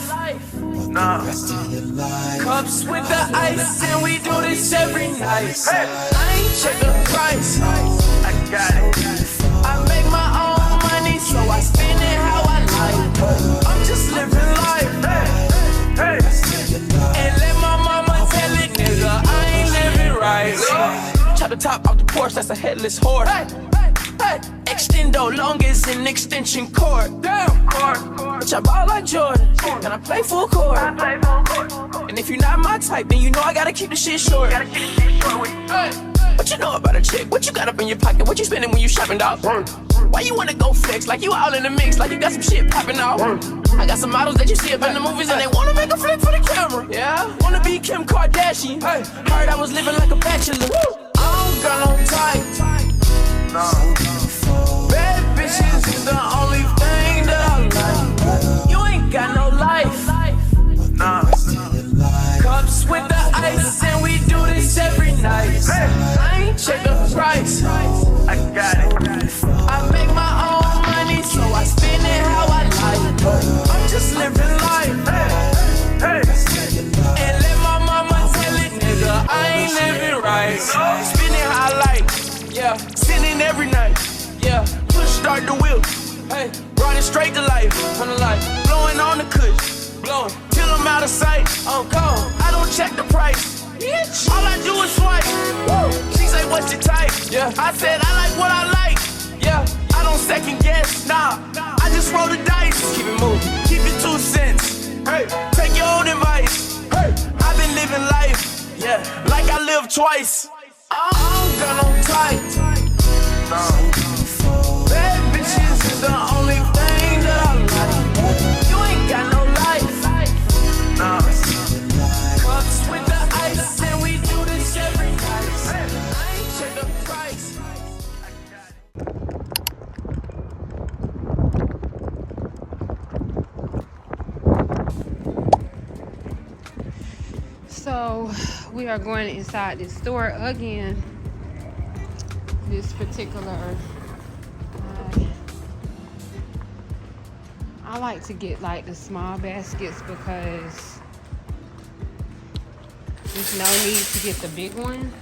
life. Nah. Cups with the ice, and we do this every night. I ain't check the price. I got it. I make my own money, so I spend it how I like. I'm just living life. And let my mama tell it, nigga, I ain't living right. Chop the top off the porch, that's a headless horse. Extendo long as an extension cord. Bitch, I ball like Jordan, and I play full court. And if you're not my type, then you know I gotta keep the shit short. What you know about a chick? What you got up in your pocket? What you spending when you shopping, dog? Why you wanna go flex? Like you all in the mix, like you got some shit popping off. I got some models that you see up in the movies and they wanna make a flick for the camera. Yeah, wanna be Kim Kardashian. Heard I was living like a bachelor. I don't got no type. Bad bitches is the only thing that I like. You ain't got no life. Nah. Cups with the ice, and we do this every night. I ain't check the price. I got it. I make my own money, so I spend it how I like. I'm just living life. And let my mama tell it, nigga, I ain't living right. Spend it how I like. Yeah, sinning every night. Yeah, push start the wheel. Hey, running straight to life. On the life, blowing on the kush, blowing till I'm out of sight. On call, I don't check the price. Bitch, all I do is swipe. Woo. She say, what's your type? Yeah, I said I like what I like. Yeah, I don't second guess. Nah, I just roll the dice. Keep it moving, keep it 2 cents. Hey, take your own advice. Hey, I've been living life. Yeah, like I live twice. I don't got no type. Bad bitches is the only thing that I like. You ain't got no life. Nah. Cups with the ice, and we do this every night. I ain't check the price. So we are going inside this store again. This particular I like to get like the small baskets because there's no need to get the big one.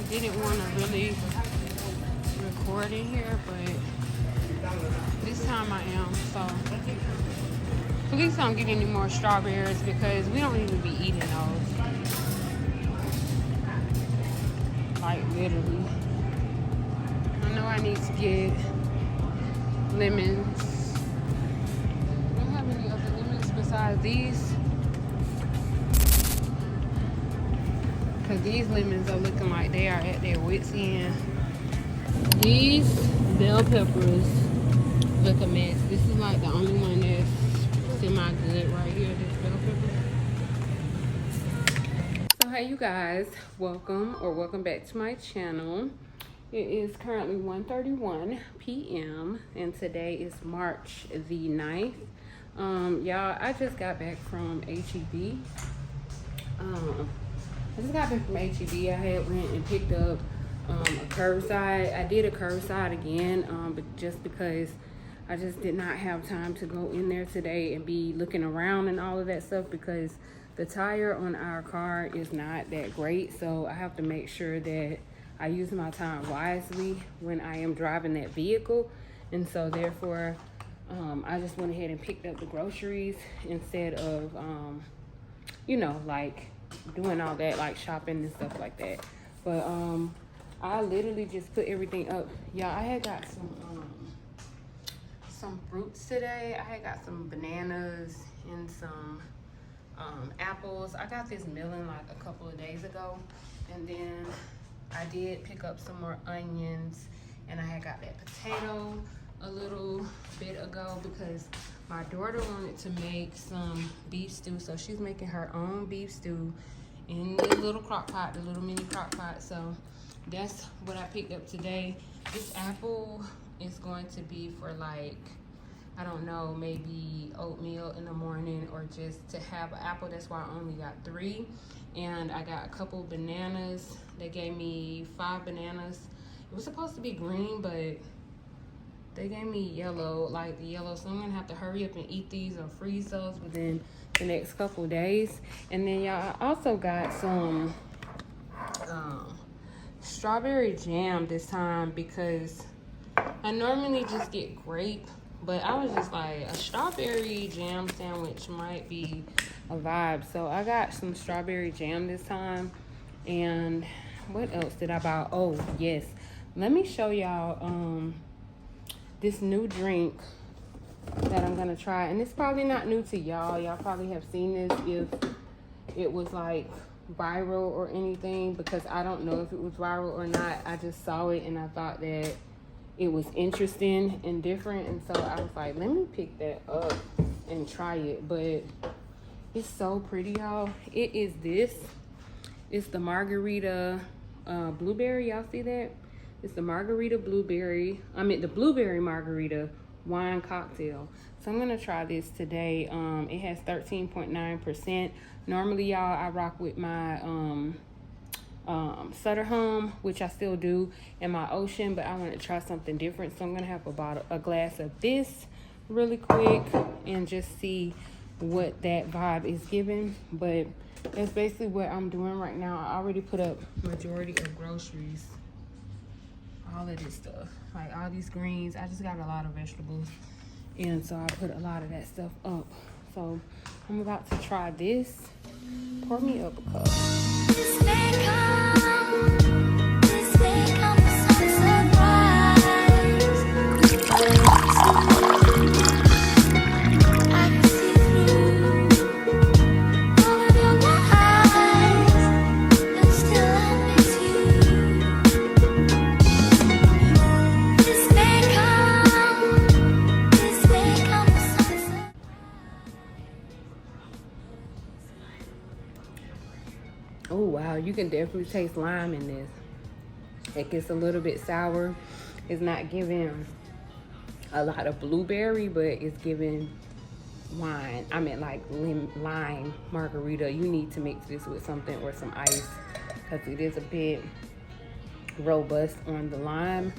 Didn't want to really record in here, but this time I am. So please don't get any more strawberries because we don't even be eating those. Like literally. I know I need to get lemons. I don't have any other lemons besides these. Because these lemons are looking like they are at their wits' end. These bell peppers look a mess. This is like the only one that's semi-good right here, this bell pepper. So hey you guys, welcome back to my channel. It is currently 1:31 p.m. and today is March the 9th. Y'all, I just got back from HEB. I just got back from HEB. I had went and picked up a curbside. I did a curbside again, but just because I just did not have time to go in there today and be looking around and all of that stuff because the tire on our car is not that great. So I have to make sure that I use my time wisely when I am driving that vehicle. And so therefore, I just went ahead and picked up the groceries instead of, you know, like doing all that, like shopping and stuff like that. But I literally just put everything up. Yeah, I had got some fruits today. I had got some bananas and some apples. I got this melon like a couple of days ago, and then I did pick up some more onions, and I had got that potato a little bit ago because my daughter wanted to make some beef stew, so she's making her own beef stew, in the little crock pot, the little mini crock pot. So that's what I picked up today. This apple is going to be for like, I don't know, maybe oatmeal in the morning or just to have an apple. That's why I only got 3. And I got a couple bananas. They gave me 5 bananas. It was supposed to be green, but they gave me yellow, like the yellow. So I'm gonna have to hurry up and eat these or freeze those within the next couple of days. And then y'all, I also got some strawberry jam this time because I normally just get grape. But I was just like, a strawberry jam sandwich might be a vibe. So I got some strawberry jam this time. And what else did I buy? Oh, yes. Let me show y'all this new drink that I'm going to try. And it's probably not new to y'all. Y'all probably have seen this if it was like viral or anything. Because I don't know if it was viral or not. I just saw it and I thought that it was interesting and different, and so I was like, let me pick that up and try it. But it's so pretty, y'all. It is this. It's the margarita blueberry. Y'all see that? It's the margarita blueberry. The blueberry margarita wine cocktail. So I'm gonna try this today. It has 13.9%. Normally, y'all, I rock with my Sutter Home, which I still do, and my Ocean, but I want to try something different. So I'm gonna have a glass of this really quick and just see what that vibe is giving. But that's basically what I'm doing right now. I already put up majority of groceries, all of this stuff, like all these greens. I just got a lot of vegetables, and so I put a lot of that stuff up. So I'm about to try this. Pour me up a cup. Oh wow, you can definitely taste lime in this. It gets a little bit sour. It's not giving a lot of blueberry, but it's giving wine. I mean, like lime margarita. You need to mix this with something or some ice because it is a bit robust on the lime,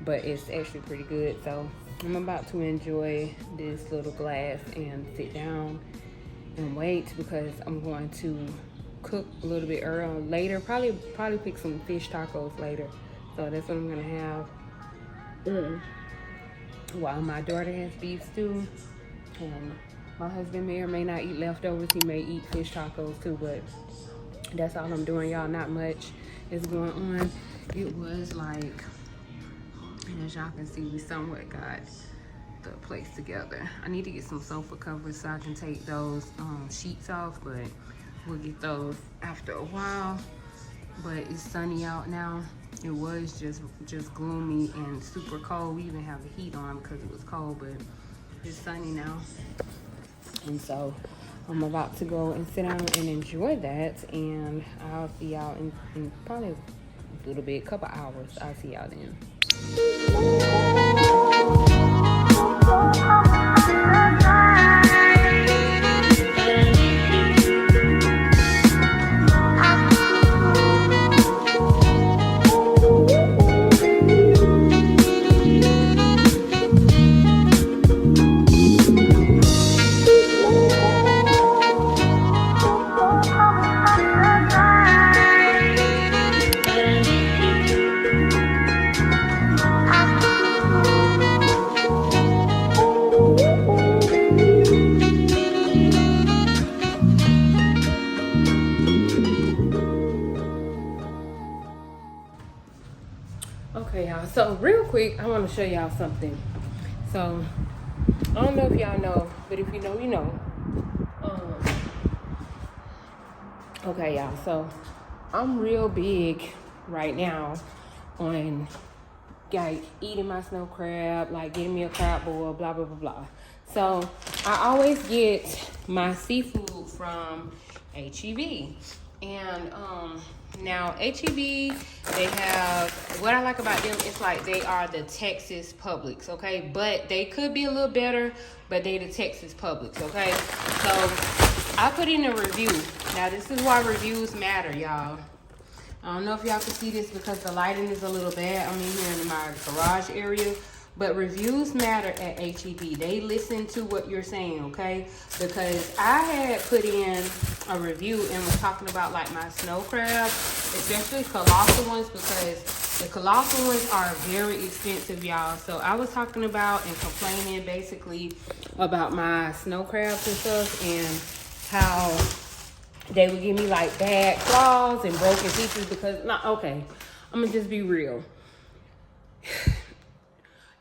but it's actually pretty good. So I'm about to enjoy this little glass and sit down and wait because I'm going to cook a little bit later. Probably pick some fish tacos later. So that's what I'm gonna have. While my daughter has beef stew, and my husband may or may not eat leftovers. He may eat fish tacos too, but that's all I'm doing, y'all. Not much is going on. It was like, as y'all can see, we somewhat got the place together. I need to get some sofa covers so I can take those sheets off, but we'll get those after a while. But it's sunny out now. It was just gloomy and super cold. We even have the heat on because it was cold, but it's sunny now. And so I'm about to go and sit down and enjoy that, and I'll see y'all in probably a little bit, couple hours. I'll see y'all then. Okay, y'all, so real quick, I want to show y'all something. So I don't know if y'all know, but if you know, you know. Okay, y'all, so I'm real big right now on like eating my snow crab, like getting me a crab boil, blah blah blah blah. So I always get my seafood from HEB. And now HEB, they have, what I like about them is like they are the Texas Publix, okay? But they could be a little better, but they the Texas Publix, okay? So I put in a review. Now this is why reviews matter, y'all. I don't know if y'all can see this because the lighting is a little bad. I'm in here in my garage area. But reviews matter at HEB. They listen to what you're saying, okay? Because I had put in a review and was talking about like my snow crabs, especially colossal ones, because the colossal ones are very expensive, y'all. So I was talking about and complaining basically about my snow crabs and stuff and how they would give me like bad claws and broken pieces because, not okay, I'm gonna just be real.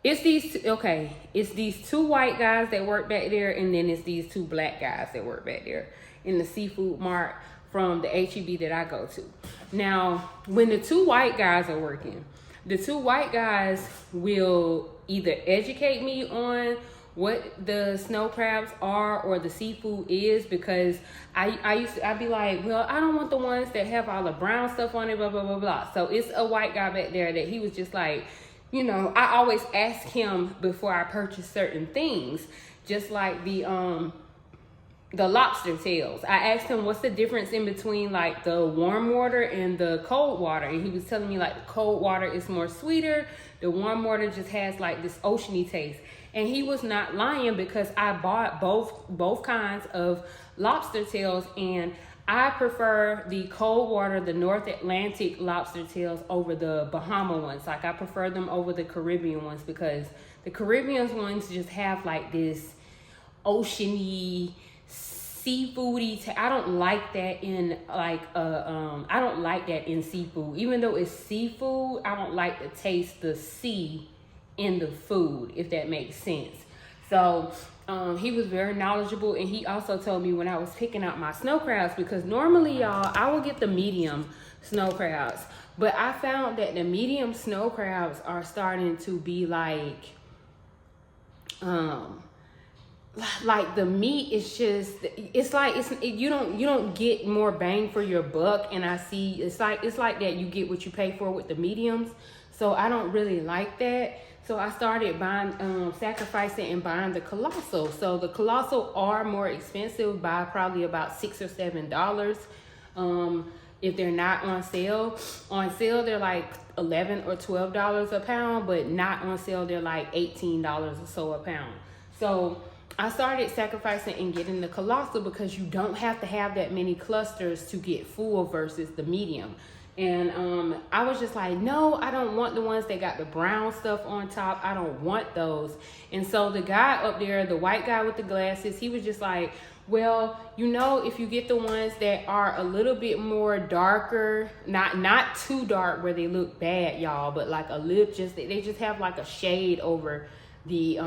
It's these two white guys that work back there, and then it's these two black guys that work back there in the seafood mart from the HEB that I go to. Now, when the two white guys are working, the two white guys will either educate me on what the snow crabs are or the seafood is, because I'd be like, well, I don't want the ones that have all the brown stuff on it, blah, blah, blah, blah. So it's a white guy back there that he was just like, you know, I always ask him before I purchase certain things, just like the lobster tails. I asked him what's the difference in between like the warm water and the cold water, and he was telling me like the cold water is more sweeter, the warm water just has like this oceany taste. And he was not lying, because I bought both kinds of lobster tails, and I prefer the cold water, the North Atlantic lobster tails over the Bahama ones. Like I prefer them over the Caribbean ones, because the Caribbean ones just have like this oceany, seafoody. I don't like that in like I don't like that in seafood. Even though it's seafood, I don't like to taste the sea in the food, if that makes sense. So he was very knowledgeable, and he also told me when I was picking out my snow crabs, because normally, y'all, I will get the medium snow crabs, but I found that the medium snow crabs are starting to be like the meat is just, it's like you don't get more bang for your buck. And I see it's like that you get what you pay for with the mediums, so I don't really like that. So I started buying, sacrificing and buying the colossal. So the colossal are more expensive by probably about $6 or $7. If they're not on sale. On sale, they're like $11 or $12 a pound, but not on sale, they're like $18 or so a pound. So I started sacrificing and getting the colossal, because you don't have to have that many clusters to get full versus the medium. And I was just like, no, I don't want the ones that got the brown stuff on top. I don't want those. And so the guy up there, the white guy with the glasses, he was just like, well, you know, if you get the ones that are a little bit more darker, not too dark where they look bad, y'all, but like a little, they just have like a shade over the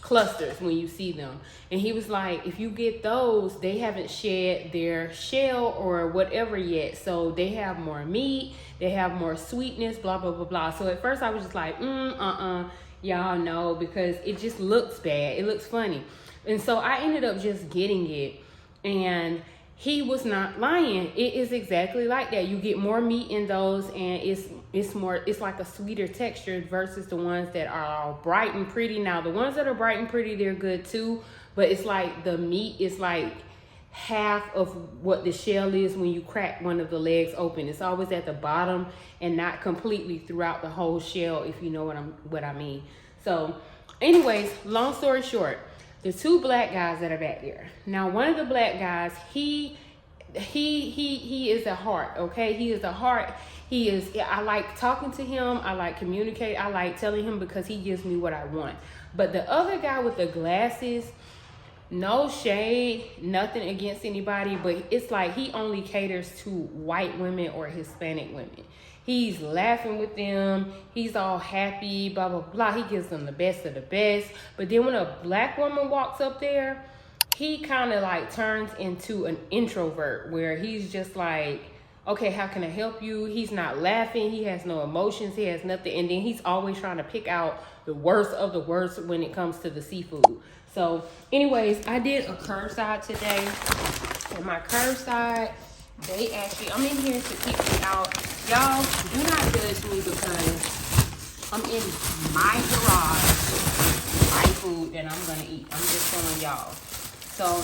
clusters when you see them. And he was like, if you get those, they haven't shed their shell or whatever yet, so they have more meat, they have more sweetness, blah blah blah blah. So at first I was just like, y'all know, because it just looks bad, it looks funny. And so I ended up just getting it, and he was not lying. It is exactly like that. You get more meat in those, and it's like a sweeter texture versus the ones that are all bright and pretty. Now the ones that are bright and pretty, they're good too, but it's like the meat is like half of what the shell is when you crack one of the legs open. It's always at the bottom and not completely throughout the whole shell, if you know what I mean. So anyways, long story short, the two black guys that are back there. Now, one of the black guys, he is a heart, okay? He is a heart. I like talking to him. I like communicate. I like telling him, because he gives me what I want. But the other guy with the glasses, no shade, nothing against anybody, but it's like he only caters to white women or Hispanic women. He's laughing with them. He's all happy, blah, blah, blah. He gives them the best of the best. But then when a black woman walks up there, he kind of like turns into an introvert, where he's just like, okay, how can I help you? He's not laughing. He has no emotions. He has nothing. And then he's always trying to pick out the worst of the worst when it comes to the seafood. So anyways, I did a curbside today. And my curbside, They actually, I'm in here to kick me out. Y'all, do not judge me because I'm in my garage, my food that I'm gonna eat. I'm just telling y'all. So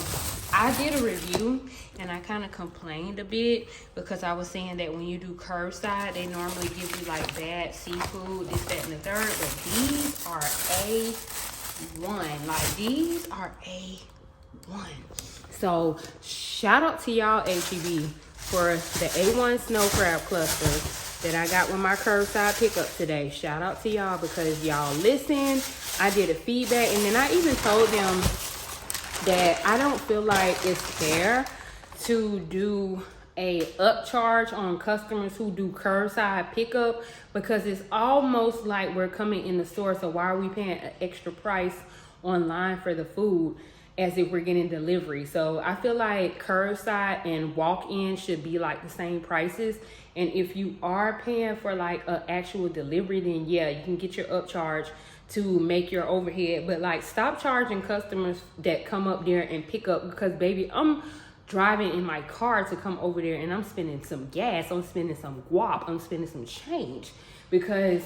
I did a review and I kind of complained a bit because I was saying that when you do curbside, they normally give you like bad seafood, this, that, and the third. But these are A1. Like, these are A1. So shout out to y'all, HEB, for the A1 snow crab cluster that I got with my curbside pickup today. Shout out to y'all because y'all listened. I did a feedback, and then I even told them that I don't feel like it's fair to do a upcharge on customers who do curbside pickup, because it's almost like we're coming in the store, so why are we paying an extra price online for the food as if we're getting delivery? So I feel like curbside and walk-in should be like the same prices. And if you are paying for like an actual delivery, then yeah, you can get your upcharge to make your overhead. But like, stop charging customers that come up there and pick up, because baby, I'm driving in my car to come over there and I'm spending some gas, I'm spending some guap, I'm spending some change, because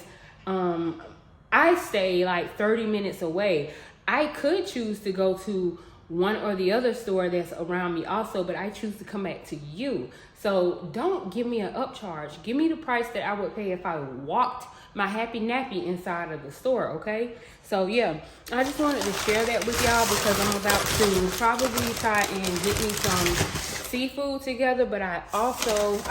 I stay like 30 minutes away. I could choose to go to one or the other store that's around me also, but I choose to come back to you. So don't give me an upcharge. Give me the price that I would pay if I walked my happy nappy inside of the store, okay? So yeah, I just wanted to share that with y'all because I'm about to probably try and get me some seafood together, but I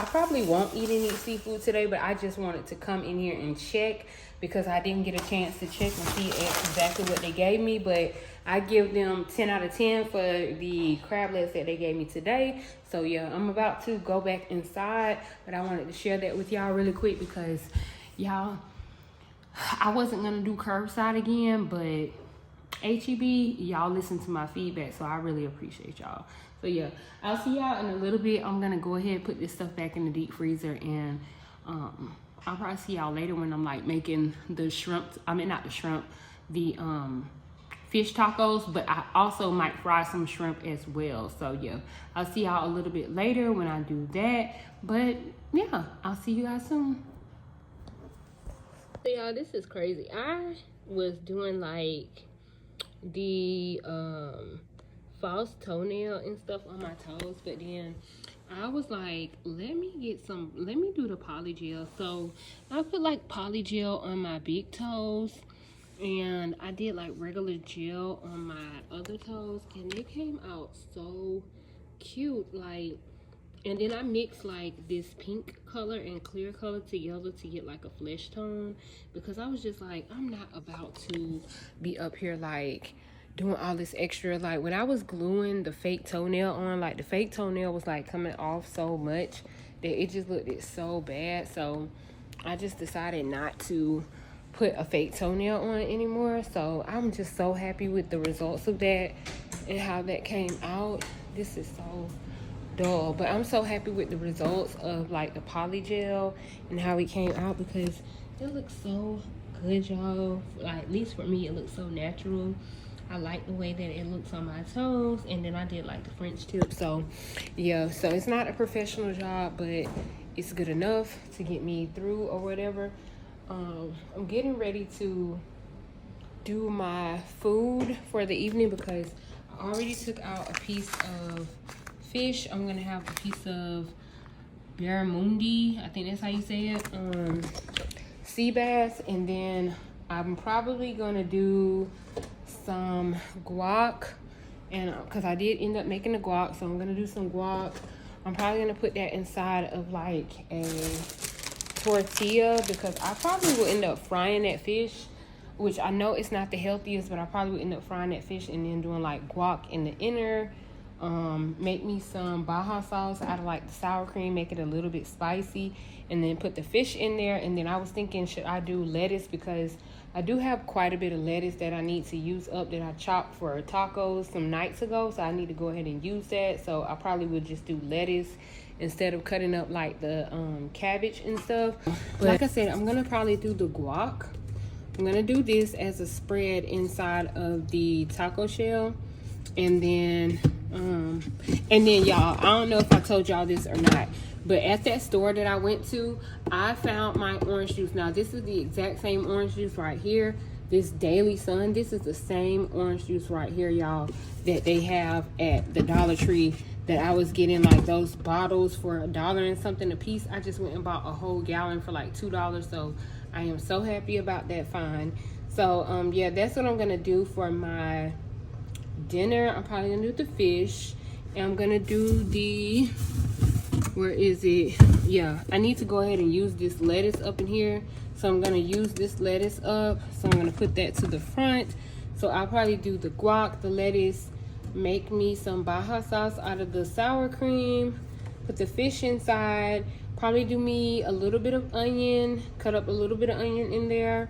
probably won't eat any seafood today, but I just wanted to come in here and check because I didn't get a chance to check and see exactly what they gave me. But I give them 10 out of 10 for the crablets that they gave me today. So yeah, I'm about to go back inside, but I wanted to share that with y'all really quick because y'all, I wasn't gonna do curbside again, but HEB, y'all listen to my feedback, so I really appreciate y'all. So yeah, I'll see y'all in a little bit. I'm gonna go ahead and put this stuff back in the deep freezer, and I'll probably see y'all later when I'm like making the shrimp, the fish tacos, but I also might fry some shrimp as well. So yeah, I'll see y'all a little bit later when I do that. But yeah, I'll see you guys soon. So y'all, this is crazy. I was doing like the false toenail and stuff on my toes, but then I was like, let me do the polygel. So I put like polygel on my big toes, and I did like regular gel on my other toes, and they came out so cute. Like, and then I mixed like this pink color and clear color together to get like a flesh tone, because I was just like, I'm not about to be up here like doing all this extra. Like, when I was gluing the fake toenail on, like the fake toenail was like coming off so much that it just looked so bad. So I just decided not to put a fake toenail on anymore. So I'm just so happy with the results of that and how that came out. This is so dull, but I'm so happy with the results of like the polygel and how it came out, because it looks so good, y'all. Like, at least for me, it looks so natural. I like the way that it looks on my toes, and then I did like the French tip. So yeah, so it's not a professional job, but it's good enough to get me through or whatever. I'm getting ready to do my food for the evening because I already took out a piece of fish. I'm gonna have a piece of barramundi, I think that's how you say it, sea bass, and then I'm probably gonna do some guac, and because I did end up making the guac, so I'm gonna do some guac. I'm probably gonna put that inside of like a tortilla, because I probably will end up frying that fish, which I know it's not the healthiest, but I probably will end up frying that fish and then doing like guac in the inner. Make me some Baja sauce out of like the sour cream, make it a little bit spicy, and then put the fish in there. And then I was thinking, should I do lettuce, because I do have quite a bit of lettuce that I need to use up that I chopped for tacos some nights ago, so I need to go ahead and use that. So I probably would just do lettuce instead of cutting up like the cabbage and stuff. But like I said, I'm gonna probably do the guac. I'm gonna do this as a spread inside of the taco shell, and then And then y'all, I don't know if I told y'all this or not, but at that store that I went to, I found my orange juice. Now this is the exact same orange juice right here, this Daily Sun. This is the same orange juice right here, y'all, that they have at the Dollar Tree, that I was getting like those bottles for $1 and something a piece. I just went and bought a whole gallon for like $2. So I am so happy about that find. So yeah, that's what I'm gonna do for my dinner. I'm probably gonna do the fish, and I'm gonna do the, where is it? Yeah, I need to go ahead and use this lettuce up in here. So I'm gonna use this lettuce up. So I'm gonna put that to the front. So I'll probably do the guac, the lettuce, make me some Baja sauce out of the sour cream, put the fish inside, probably do me a little bit of onion, cut up a little bit of onion in there.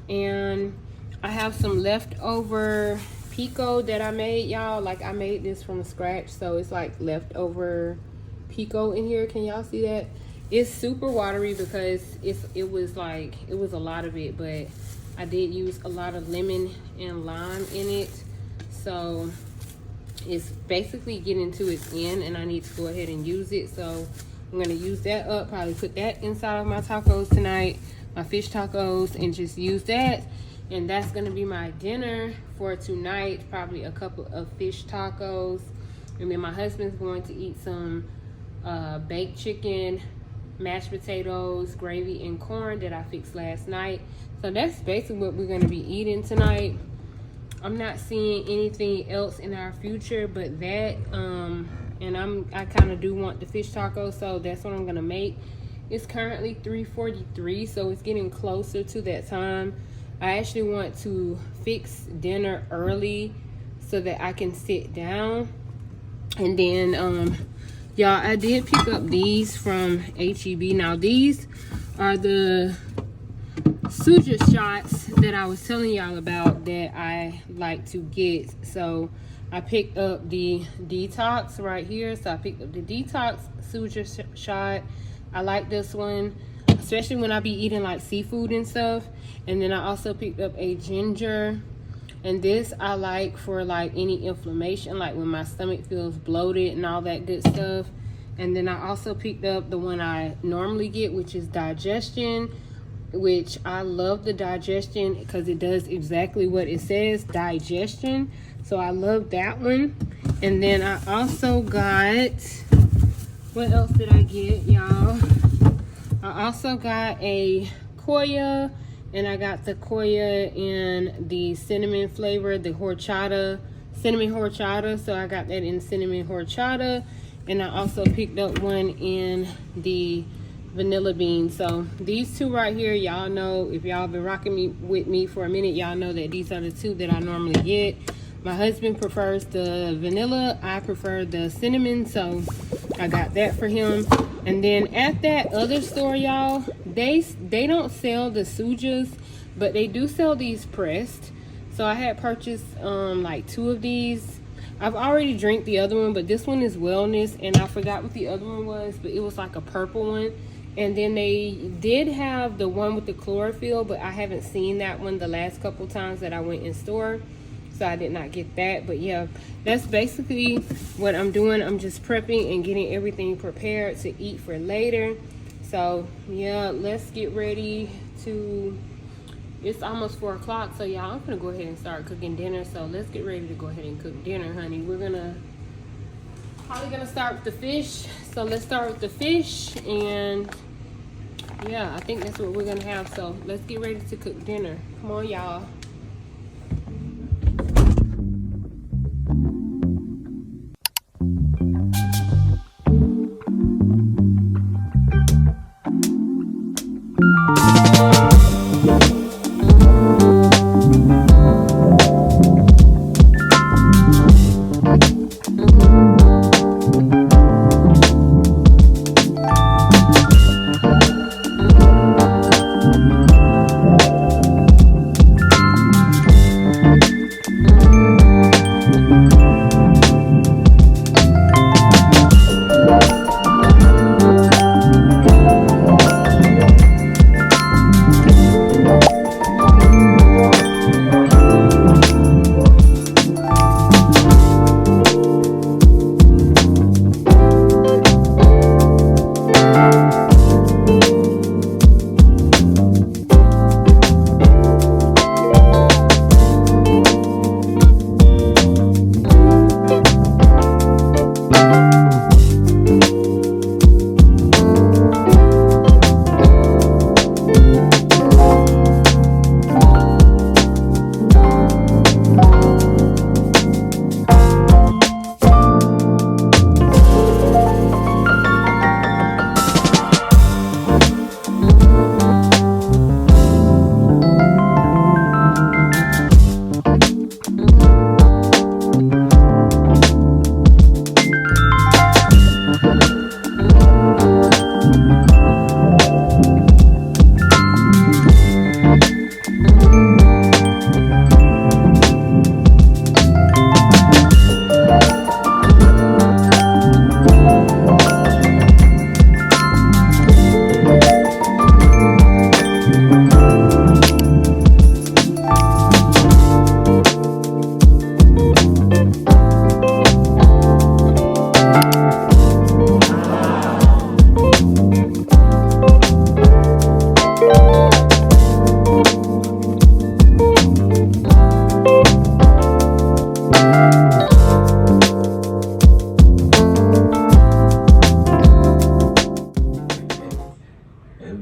And I have some leftover pico that I made, y'all. Like, I made this from scratch, so it's like leftover pico in here. Can y'all see that? It's super watery because it was a lot of it, but I did use a lot of lemon and lime in it, so it's basically getting to its end, and I need to go ahead and use it. So I'm gonna use that up, probably put that inside of my tacos tonight, my fish tacos, and just use that. And that's gonna be my dinner for tonight, probably a couple of fish tacos. And then my husband's going to eat some baked chicken, mashed potatoes, gravy, and corn that I fixed last night. So that's basically what we're gonna be eating tonight. I'm not seeing anything else in our future but that. And I kind of do want the fish tacos, so that's what I'm gonna make. It's currently 3:43, so it's getting closer to that time. I actually want to fix dinner early so that I can sit down. And then y'all, I did pick up these from HEB. Now these are the suja shots that I was telling y'all about that I like to get. So I picked up the detox right here. So I picked up the detox suja shot. I like this one, especially when I be eating like seafood and stuff. And then I also picked up a ginger, and this I like for like any inflammation, like when my stomach feels bloated and all that good stuff. And then I also picked up the one I normally get, which is digestion, which I love the digestion because it does exactly what it says, digestion. So I love that one. And then I also got, what else did I get, y'all? I also got a Koya, and I got the Koya in the cinnamon flavor, the horchata, cinnamon horchata. So I got that in cinnamon horchata. And I also picked up one in the vanilla bean. So these two right here, y'all know, if y'all been rocking with me for a minute, y'all know that these are the two that I normally get. My husband prefers the vanilla, I prefer the cinnamon, so I got that for him. And then at that other store, y'all, they don't sell the sujas, but they do sell these pressed. So I had purchased like 2 of these. I've already drank the other one, but this one is wellness, and I forgot what the other one was, but it was like a purple one. And then they did have the one with the chlorophyll, but I haven't seen that one the last couple times that I went in store, so I did not get that. But yeah, that's basically what I'm doing. I'm just prepping and getting everything prepared to eat for later. So yeah, let's get ready to, it's almost 4 o'clock, so y'all, I'm gonna go ahead and start cooking dinner. So let's get ready to go ahead and cook dinner, honey. We're probably gonna start with the fish. So let's start with the fish, and yeah, I think that's what we're gonna have. So let's get ready to cook dinner. Come on, y'all.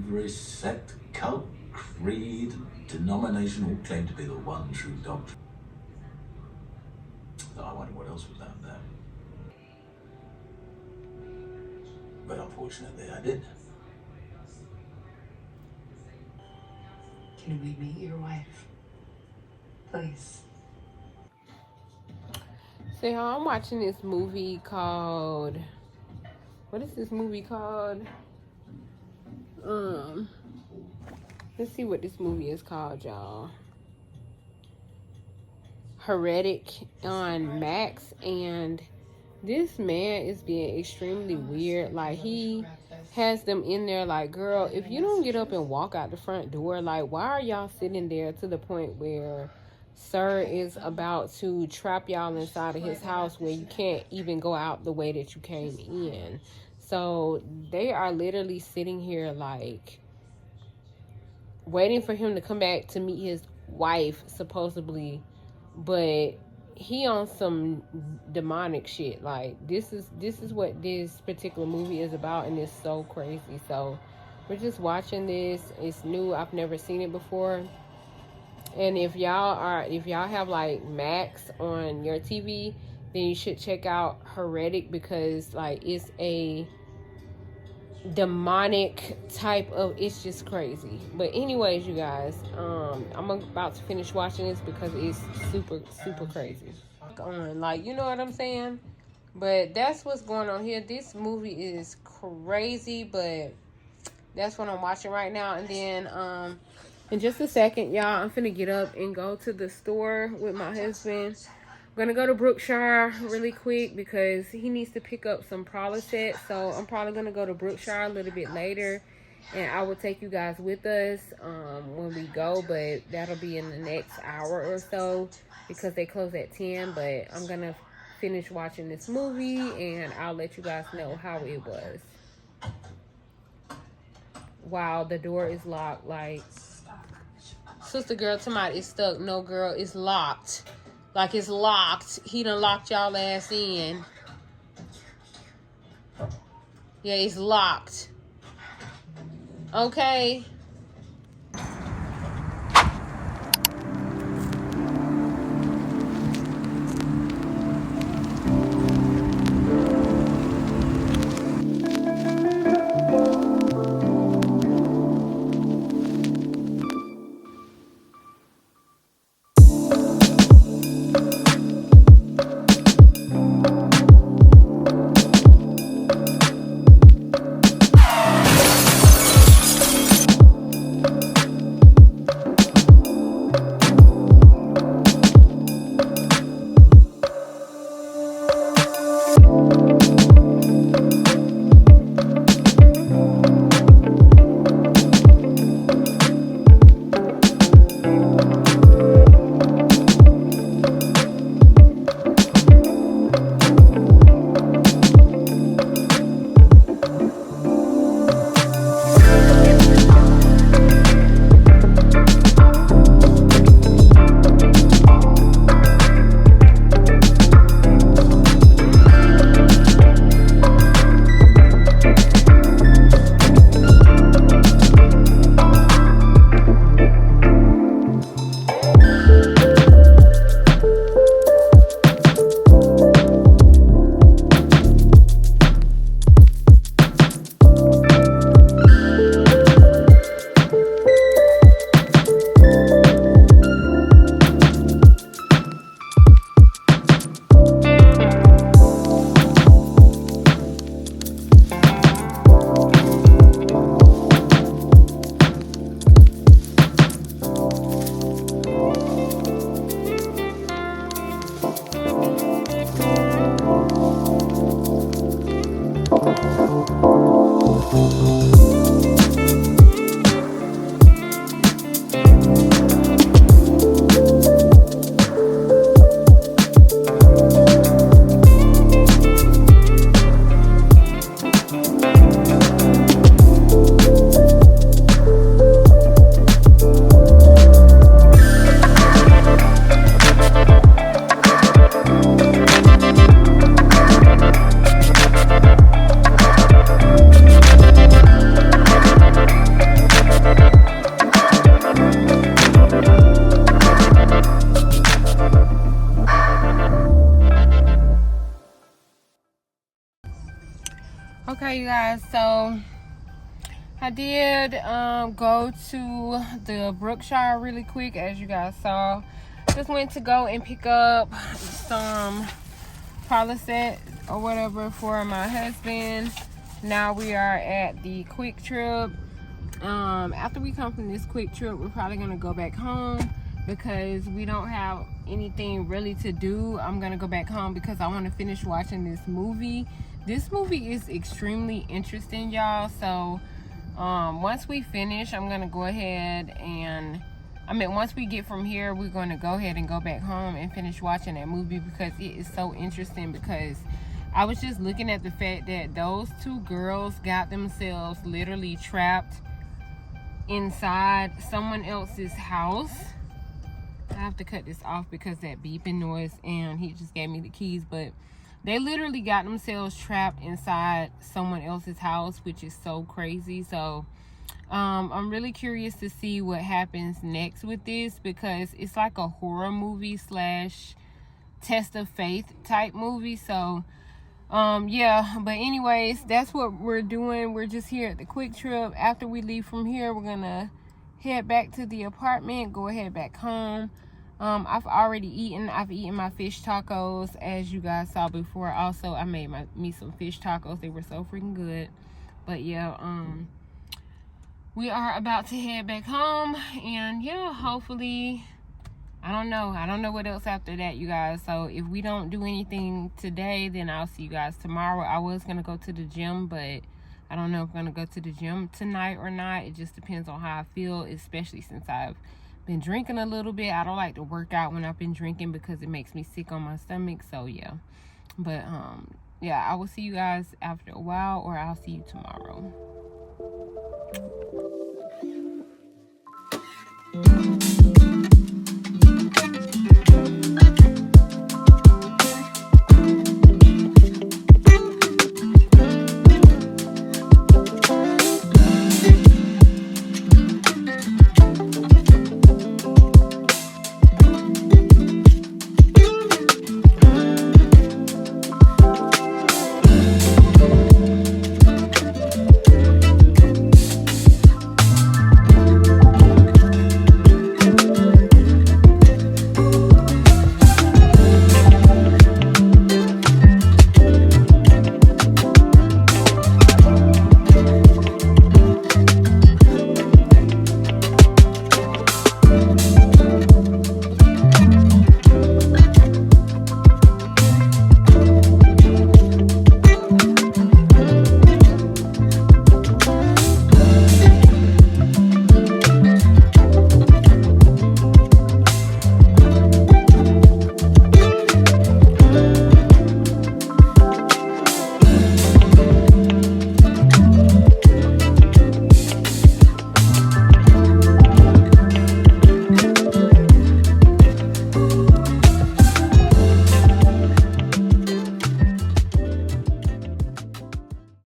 every sect, cult, creed, denomination all claim to be the one true doctrine. I wonder what else was out there. But unfortunately, I did. Can we meet your wife? Please. So y'all, I'm watching this movie called, what is this movie called? Let's see what this movie is called, y'all. Heretic on Max, and this man is being extremely weird. Like, he has them in there like, girl, if you don't get up and walk out the front door, like, why are y'all sitting there, to the point where sir is about to trap y'all inside of his house where you can't even go out the way that you came in. So they are literally sitting here like waiting for him to come back to meet his wife, supposedly, but he on some demonic shit. Like, this is what this particular movie is about, and it's so crazy. So we're just watching this. It's new. I've never seen it before. And if y'all have like Max on your TV, then you should check out Heretic, because like it's a demonic type of, it's just crazy. But anyways, you guys, I'm about to finish watching this because it's super crazy. Like, you know what I'm saying? But that's what's going on here. This movie is crazy, but that's what I'm watching right now. And then in just a second, y'all, I'm finna get up and go to the store with my husband. I'm gonna go to Brookshire really quick because he needs to pick up some Prilosec. So I'm probably gonna go to Brookshire a little bit later, and I will take you guys with us when we go, but that'll be in the next hour or so because they close at 10. But I'm gonna finish watching this movie and I'll let you guys know how it was. Wow, the door is locked. Like, sister girl, somebody is stuck. No, girl, it's locked. Like, it's locked. He done locked y'all ass in. Yeah, it's locked. Okay. guys, so I did go to the Brookshire really quick, as you guys saw. Just went to go and pick up some Prilosec or whatever for my husband. Now we are at the Quick Trip. After we come from this Quick Trip, we're probably gonna go back home because we don't have anything really to do. I'm gonna go back home because I want to finish watching this movie. This movie is extremely interesting, y'all. So once we finish, I'm gonna go ahead and once we get from here, we're going to go ahead and go back home and finish watching that movie because it is so interesting. Because I was just looking at the fact that those two girls got themselves literally trapped inside someone else's house. I have to cut this off because that beeping noise, and he just gave me the keys, but they literally got themselves trapped inside someone else's house, which is so crazy. So I'm really curious to see what happens next with this because it's like a horror movie slash test of faith type movie. So yeah, but anyways, that's what we're doing. We're just here at the Quick Trip. After we leave from here, we're gonna head back to the apartment, go ahead back home. I've already eaten. I've eaten my fish tacos, as you guys saw before. Also, I made me some fish tacos. They were so freaking good. But yeah, we are about to head back home, and yeah, hopefully, I don't know what else after that, you guys. So if we don't do anything today, then I'll see you guys tomorrow. I was gonna go to the gym, but I don't know if I'm gonna go to the gym tonight or not. It just depends on how I feel, especially since I've been drinking a little bit. I don't like to work out when I've been drinking because it makes me sick on my stomach. So yeah, but yeah, I will see you guys after a while, or I'll see you tomorrow.